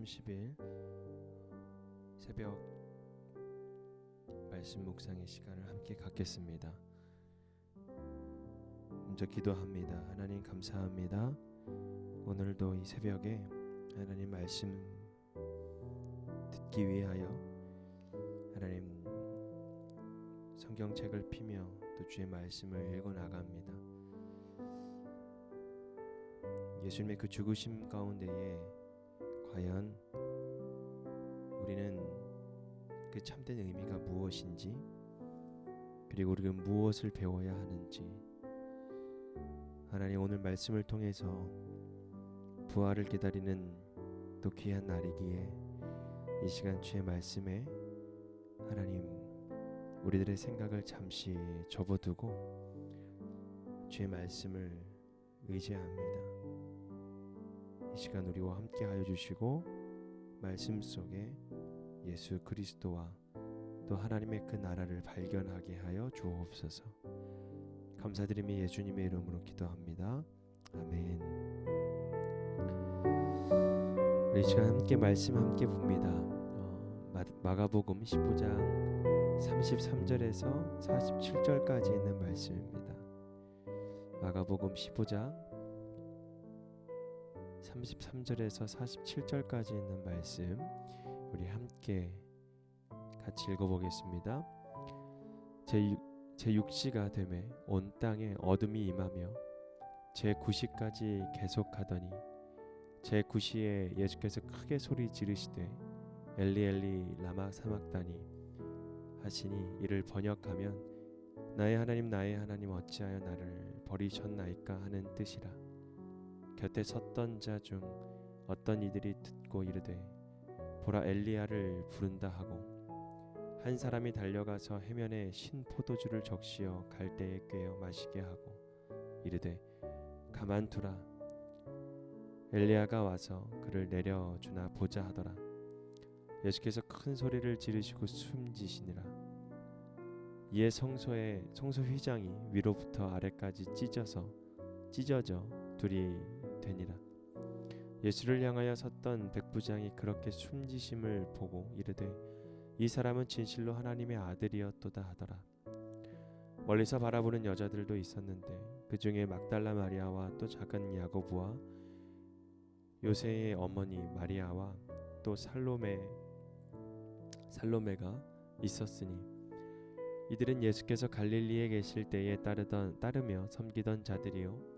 30일 새벽 말씀 묵상의 시간을 함께 갖겠습니다. 먼저 기도합니다. 하나님 감사합니다. 오늘도 이 새벽에 하나님 말씀 듣기 위하여 하나님 성경책을 피며 또 주의 말씀을 읽어 나갑니다. 예수님의 그 죽으심 가운데에 과연 우리는 그 참된 의미가 무엇인지, 그리고 우리가 무엇을 배워야 하는지, 하나님 오늘 말씀을 통해서 부활을 기다리는 또 귀한 날이기에 이 시간 주의 말씀에 하나님 우리들의 생각을 잠시 접어두고 주의 말씀을 의지합니다. 이 시간 우리와 함께 하여 주시고 말씀 속에 예수 그리스도와 또 하나님의 그 나라를 발견하게 하여 주옵소서. 감사드리며 예수님의 이름으로 기도합니다. 아멘. 우리 이 시간 함께 말씀 함께 봅니다. 마가복음 15장 33절에서 47절까지 있는 말씀입니다. 마가복음 15장 33절에서 47절까지 있는 말씀 우리 함께 같이 읽어보겠습니다. 제6시가 되매 온 땅에 어둠이 임하며 제9시까지 계속하더니 제9시에 예수께서 크게 소리 지르시되 엘리 엘리 라마 사막다니 하시니 이를 번역하면 나의 하나님 어찌하여 나를 버리셨나이까 하는 뜻이라. 곁에 섰던 자 중 어떤 이들이 듣고 이르되 보라 엘리야를 부른다 하고, 한 사람이 달려가서 해면에 신 포도주를 적시어 갈대에 꿰어 마시게 하고 이르되 가만두라 엘리야가 와서 그를 내려주나 보자 하더라. 예수께서 큰 소리를 지르시고 숨지시니라. 이에 성소 휘장이 위로부터 아래까지 찢어져 둘이 되니라. 예수를 향하여 섰던 백부장이 그렇게 숨지심을 보고 이르되 이 사람은 진실로 하나님의 아들이었도다 하더라. 멀리서 바라보는 여자들도 있었는데 그 중에 막달라 마리아와 또 작은 야고보와 요새의 어머니 마리아와 또 살로메가 있었으니 이들은 예수께서 갈릴리에 계실 때에 따르며 섬기던 자들이요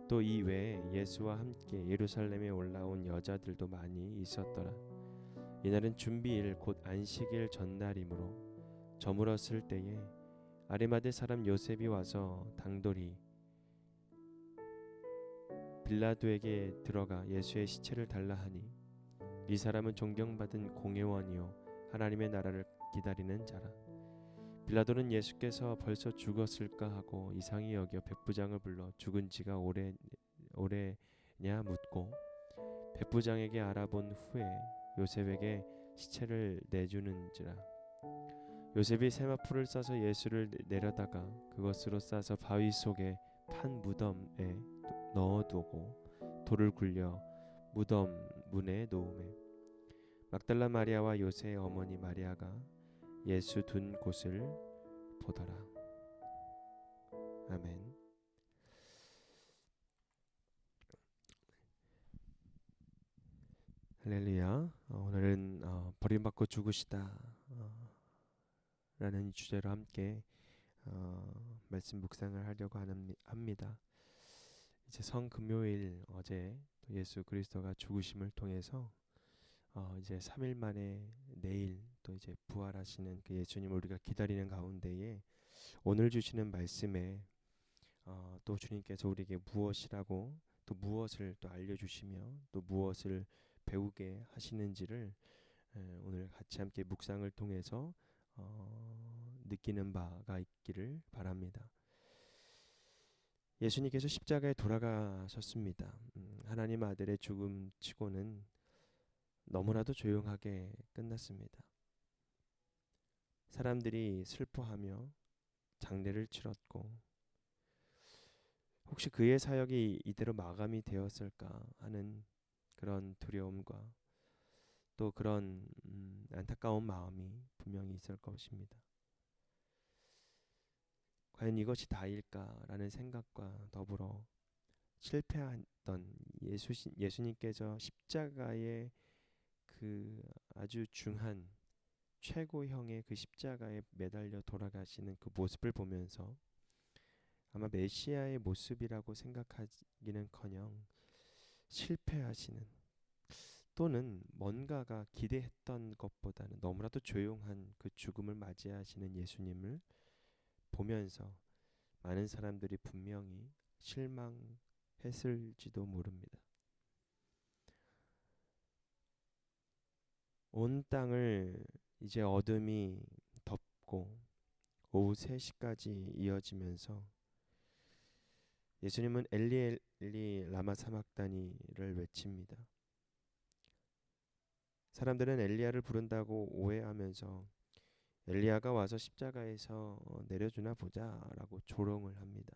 또 이 외에 예수와 함께 예루살렘에 올라온 여자들도 많이 있었더라. 이날은 준비일 곧 안식일 전날이므로 저물었을 때에 아리마대 사람 요셉이 와서 당돌이 빌라도에게 들어가 예수의 시체를 달라 하니 이 사람은 존경받은 공회원이요 하나님의 나라를 기다리는 자라. 빌라도는 예수께서 벌써 죽었을까 하고 이상히 여겨 백부장을 불러 죽은 지가 오래냐 묻고 백부장에게 알아본 후에 요셉에게 시체를 내주는지라. 요셉이 세마포를 싸서 예수를 내려다가 그것으로 싸서 바위 속에 판 무덤에 넣어두고 돌을 굴려 무덤 문에 놓으매 막달라 마리아와 요새의 어머니 마리아가 예수 둔 곳을 보더라. 아멘. 할렐루야. 오늘은 버림받고 죽으시다 라는 주제로 함께 말씀 묵상을 하려고 합니다. 이제 성금요일 어제 또 예수 그리스도가 죽으심을 통해서 이제 3일 만에 내일 또 이제 부활하시는 그 예수님을 우리가 기다리는 가운데에 오늘 주시는 말씀에 또 주님께서 우리에게 무엇이라고 또 무엇을 또 알려주시며 또 무엇을 배우게 하시는지를 오늘 같이 함께 묵상을 통해서 느끼는 바가 있기를 바랍니다. 예수님께서 십자가에 돌아가셨습니다. 하나님 아들의 죽음 치고는 너무나도 조용하게 끝났습니다. 사람들이 슬퍼하며 장례를 치렀고 혹시 그의 사역이 이대로 마감이 되었을까 하는 그런 두려움과 또 그런 안타까운 마음이 분명히 있을 것입니다. 과연 이것이 다일까라는 생각과 더불어 실패했던 예수님께서 십자가의 그 아주 중한 최고형의 그 십자가에 매달려 돌아가시는 그 모습을 보면서 아마 메시아의 모습이라고 생각하기는커녕 실패하시는, 또는 뭔가가 기대했던 것보다는 너무나도 조용한 그 죽음을 맞이하시는 예수님을 보면서 많은 사람들이 분명히 실망했을지도 모릅니다. 온 땅을 이제 어둠이 덮고 오후 3시까지 이어지면서 예수님은 엘리 엘리 라마 사막다니를 외칩니다. 사람들은 엘리야를 부른다고 오해하면서 엘리야가 와서 십자가에서 내려주나 보자라고 조롱을 합니다.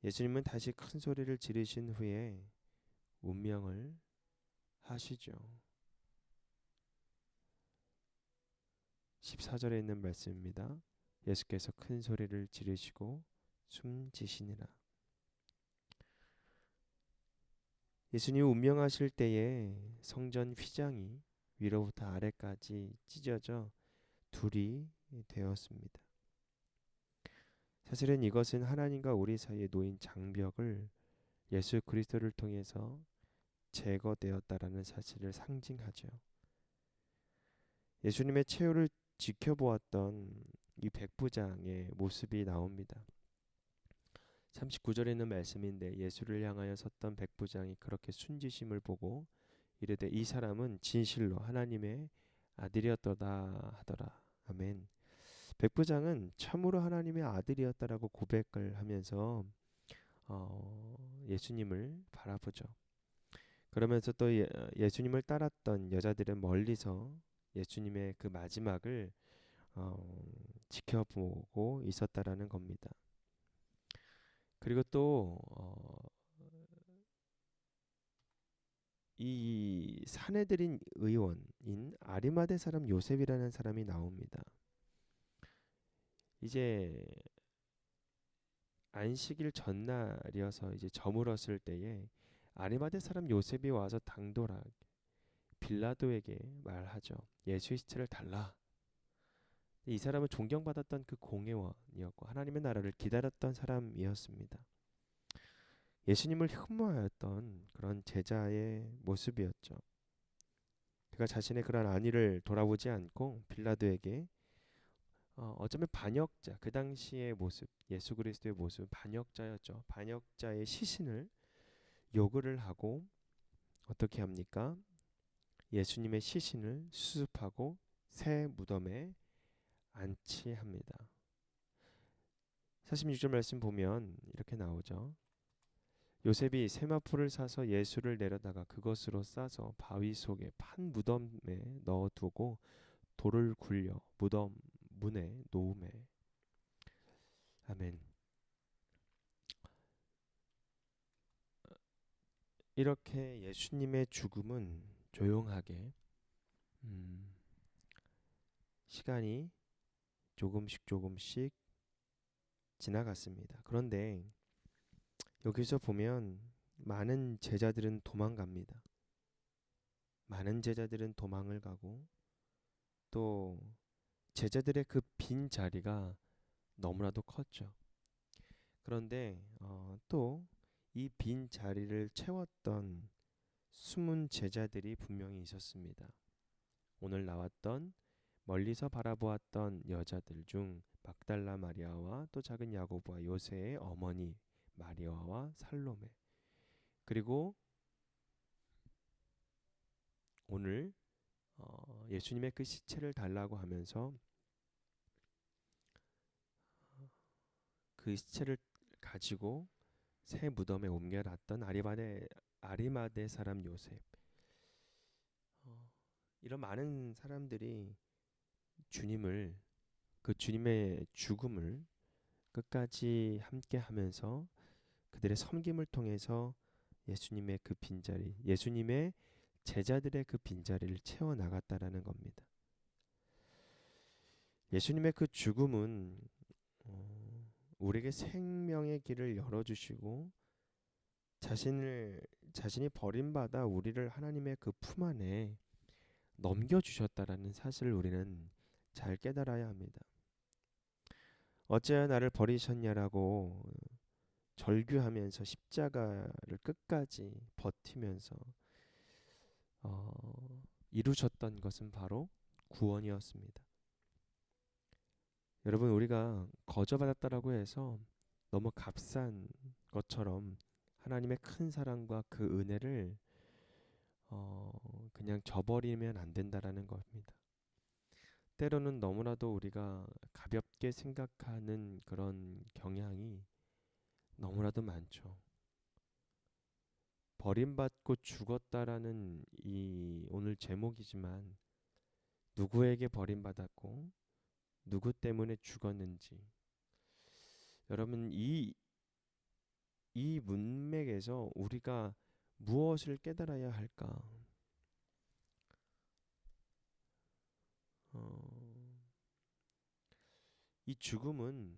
예수님은 다시 큰 소리를 지르신 후에 운명을 하시죠. 14절에 있는 말씀입니다. 예수께서 큰 소리를 지르시고 숨지시니라. 예수님이 운명하실 때에 성전 휘장이 위로부터 아래까지 찢어져 둘이 되었습니다. 사실은 이것은 하나님과 우리 사이에 놓인 장벽을 예수 그리스도를 통해서 제거되었다라는 사실을 상징하죠. 예수님의 최후를 지켜보았던 이 백부장의 모습이 나옵니다. 39절에 있는 말씀인데 예수를 향하여 섰던 백부장이 그렇게 순지심을 보고 이르되 이 사람은 진실로 하나님의 아들이었도다 하더라. 아멘. 백부장은 참으로 하나님의 아들이었다라고 고백을 하면서 예수님을 바라보죠. 그러면서 또 예수님을 따랐던 여자들은 멀리서 예수님의 그 마지막을 지켜보고 있었다라는 겁니다. 그리고 또 이 사내들인 의원인 아리마대 사람 요셉이라는 사람이 나옵니다. 이제 안식일 전날이어서 이제 저물었을 때에 아리마대 사람 요셉이 와서 당돌하게 빌라도에게 말하죠. 예수의 시체를 달라. 이 사람은 존경받았던 그 공회원이었고 하나님의 나라를 기다렸던 사람이었습니다. 예수님을 흠모하였던 그런 제자의 모습이었죠. 그가 자신의 그런 안위를 돌아보지 않고 빌라도에게 어쩌면 반역자, 그 당시의 모습, 예수 그리스도의 모습 반역자였죠. 반역자의 시신을 요구를 하고 어떻게 합니까? 예수님의 시신을 수습하고 새 무덤에 안치합니다. 46절 말씀 보면 이렇게 나오죠. 요셉이 세마포를 사서 예수를 내려다가 그것으로 싸서 바위 속에 판 무덤에 넣어두고 돌을 굴려 무덤 문에 놓음에. 아멘. 이렇게 예수님의 죽음은 조용하게 시간이 조금씩 지나갔습니다. 그런데 여기서 보면 많은 제자들은 도망갑니다. 많은 제자들은 도망을 가고 또 제자들의 그 빈 자리가 너무나도 컸죠. 그런데 또 이 빈 자리를 채웠던 숨은 제자들이 분명히 있었습니다. 오늘 나왔던 멀리서 바라보았던 여자들 중 막달라 마리아와 또 작은 야고보와 요새의 어머니 마리아와 살로메, 그리고 오늘 예수님의 그 시체를 달라고 하면서 그 시체를 가지고 새 무덤에 옮겨놨던 아리마대 사람 요셉. 이런 많은 사람들이 그 주님의 죽음을 끝까지 함께 하면서 그들의 섬김을 통해서 예수님의 그 빈자리, 예수님의 제자들의 그 빈자리를 채워 나갔다라는 겁니다. 예수님의 그 죽음은 우리에게 생명의 길을 열어주시고 자신이 버림받아 우리를 하나님의 그 품 안에 넘겨주셨다라는 사실을 우리는 잘 깨달아야 합니다. 어찌하여 나를 버리셨냐라고 절규하면서 십자가를 끝까지 버티면서 이루셨던 것은 바로 구원이었습니다. 여러분, 우리가 거저받았다라고 해서 너무 값싼 것처럼 하나님의 큰 사랑과 그 은혜를 그냥 저버리면 안 된다라는 겁니다. 때로는 너무나도 우리가 가볍게 생각하는 그런 경향이 너무나도 많죠. 버림받고 죽었다라는 이 오늘 제목이지만 누구에게 버림받았고 누구 때문에 죽었는지, 여러분, 이 문맥에서 우리가 무엇을 깨달아야 할까? 이 죽음은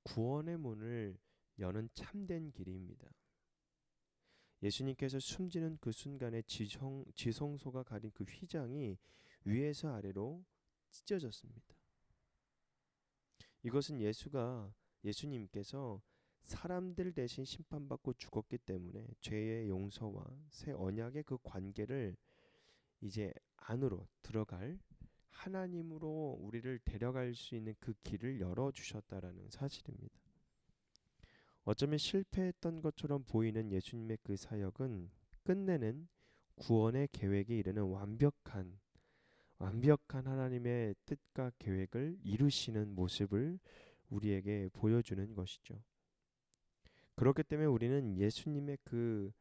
구원의 문을 여는 참된 길입니다. 예수님께서 숨지는 그 순간에 지성소가 가린 그 휘장이 위에서 아래로 찢어졌습니다. 이것은 예수님께서 사람들 대신 심판받고 죽었기 때문에 죄의 용서와 새 언약의 그 관계를 이제 안으로 들어갈 하나님으로 우리를 데려갈 수 있는 그 길을 열어주셨다라는 사실입니다. 어쩌면 실패했던 것처럼 보이는 예수님의 그 사역은 끝내는 구원의 계획에 이르는 완벽한 하나님의 뜻과 계획을 이루시는 모습을 우리에게 보여주는 것이죠. 그렇기 때문에 우리는 예수님의 그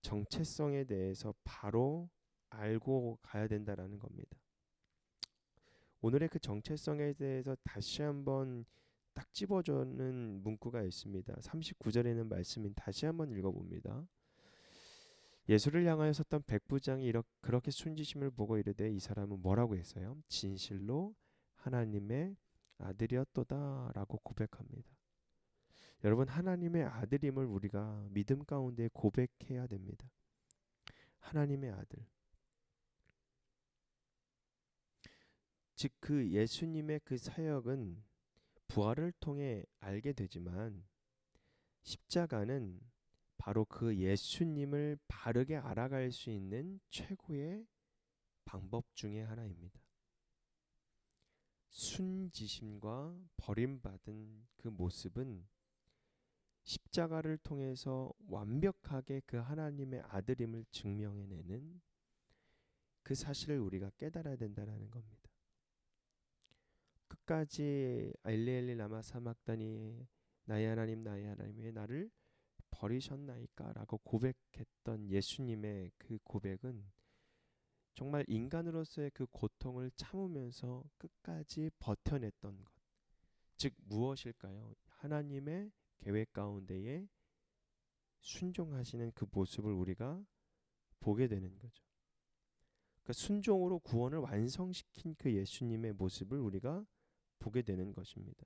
정체성에 대해서 바로 알고 가야 된다라는 겁니다. 오늘의 그 정체성에 대해서 다시 한번 딱 집어주는 문구가 있습니다. 39절에는 말씀인 다시 한번 읽어봅니다. 예수를 향하여 섰던 백부장이 그렇게 순지심을 보고 이르되 이 사람은 뭐라고 했어요? 진실로 하나님의 아들이었도다 라고 고백합니다. 여러분, 하나님의 아들임을 우리가 믿음 가운데 고백해야 됩니다. 하나님의 아들, 즉 그 예수님의 그 사역은 부활을 통해 알게 되지만 십자가는 바로 그 예수님을 바르게 알아갈 수 있는 최고의 방법 중에 하나입니다. 순지심과 버림받은 그 모습은 십자가를 통해서 완벽하게 그 하나님의 아들임을 증명해내는 그 사실을 우리가 깨달아야 된다는 겁니다. 끝까지 엘리 엘리 라마 사막다니 나의 하나님 왜 나를 버리셨나이까 라고 고백했던 예수님의 그 고백은 정말 인간으로서의 그 고통을 참으면서 끝까지 버텨냈던 것, 즉 무엇일까요? 하나님의 계획 가운데에 순종하시는 그 모습을 우리가 보게 되는 거죠. 그러니까 순종으로 구원을 완성시킨 그 예수님의 모습을 우리가 보게 되는 것입니다.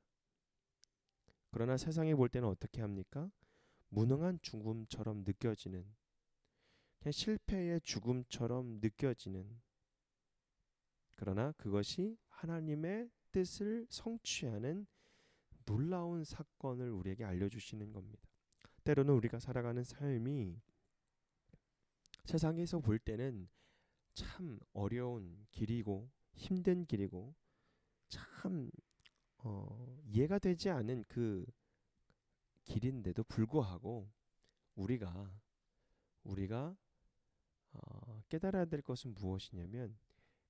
그러나 세상이 볼 때는 어떻게 합니까? 무능한 죽음처럼 느껴지는, 그냥 실패의 죽음처럼 느껴지는, 그러나 그것이 하나님의 뜻을 성취하는 놀라운 사건을 우리에게 알려주시는 겁니다. 때로는 우리가 살아가는 삶이 세상에서 볼 때는 참 어려운 길이고 힘든 길이고 참 이해가 되지 않은 그 길인데도 불구하고 우리가 깨달아야 될 것은 무엇이냐면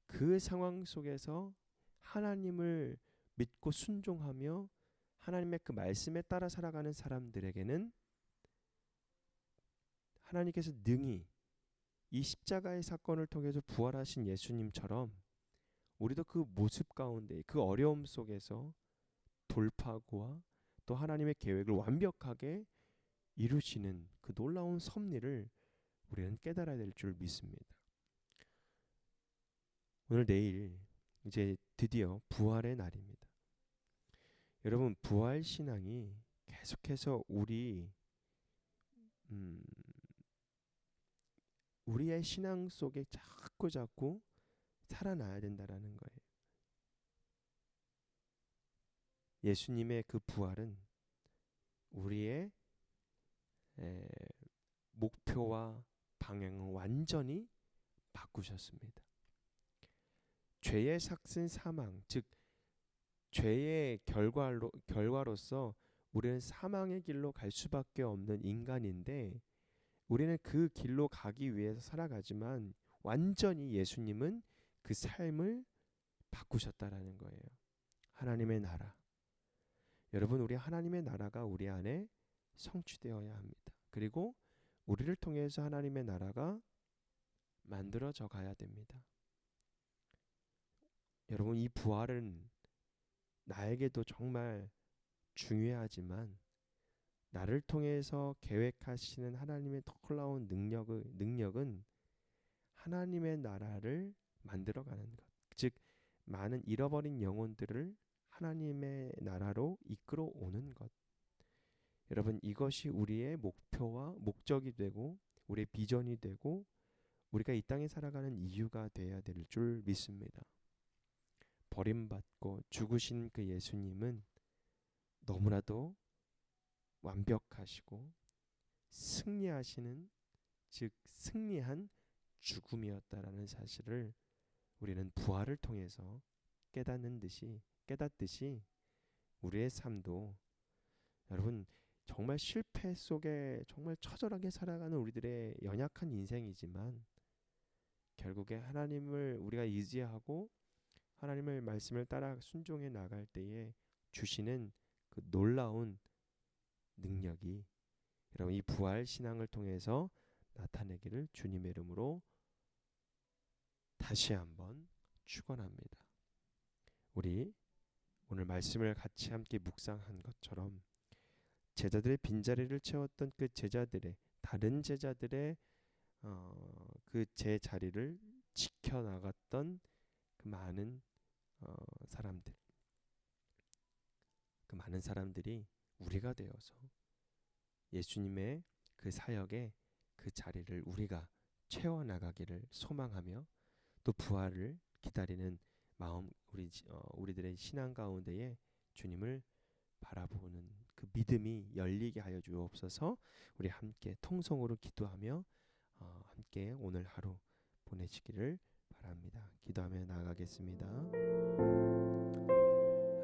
그 상황 속에서 하나님을 믿고 순종하며 하나님의 그 말씀에 따라 살아가는 사람들에게는 하나님께서 능히 이 십자가의 사건을 통해서 부활하신 예수님처럼 우리도 그 모습 가운데 그 어려움 속에서 돌파구와 또 하나님의 계획을 완벽하게 이루시는 그 놀라운 섭리를 우리는 깨달아야 될 줄 믿습니다. 오늘 내일 이제 드디어 부활의 날입니다. 여러분, 부활 신앙이 계속해서 우리의 신앙 속에 자꾸 살아나야 된다라는 거예요. 예수님의 그 부활은 우리의 목표와 방향을 완전히 바꾸셨습니다. 죄의 삭슨 사망, 즉 죄의 결과로서 우리는 사망의 길로 갈 수밖에 없는 인간인데, 우리는 그 길로 가기 위해서 살아가지만 완전히 예수님은 그 삶을 바꾸셨다라는 거예요. 하나님의 나라. 여러분, 우리 하나님의 나라가 우리 안에 성취되어야 합니다. 그리고 우리를 통해서 하나님의 나라가 만들어져 가야 됩니다. 여러분, 이 부활은 나에게도 정말 중요하지만 나를 통해서 계획하시는 하나님의 놀라운 능력은 하나님의 나라를 만들어가는 것, 즉 많은 잃어버린 영혼들을 하나님의 나라로 이끌어 오는 것. 여러분, 이것이 우리의 목표와 목적이 되고 우리의 비전이 되고 우리가 이 땅에 살아가는 이유가 되어야 될 줄 믿습니다. 버림받고 죽으신 그 예수님은 너무나도 완벽하시고 승리하시는, 즉 승리한 죽음이었다라는 사실을 우리는 부활을 통해서 깨닫듯이 우리의 삶도, 여러분, 정말 실패 속에 정말 처절하게 살아가는 우리들의 연약한 인생이지만 결국에 하나님을 우리가 의지하고 하나님의 말씀을 따라 순종해 나갈 때에 주시는 그 놀라운 능력이 여러분 이 부활 신앙을 통해서 나타내기를 주님의 이름으로 다시 한번 축원합니다. 우리 오늘 말씀을 같이 함께 묵상한 것처럼 제자들의 빈자리를 채웠던 그 제자들의 다른 제자들의 그 제 자리를 지켜나갔던 그 많은 사람들, 그 많은 사람들이 우리가 되어서 예수님의 그 사역에 그 자리를 우리가 채워나가기를 소망하며 또 부활을 기다리는 마음, 우리들의 신앙 가운데에 주님을 바라보는 그 믿음이 열리게 하여 주옵소서. 우리 함께 통성으로 기도하며 함께 오늘 하루 보내시기를 바랍니다. 기도하며 나아가겠습니다.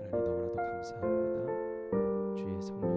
하나님, 너무나도 감사합니다. 주의 성령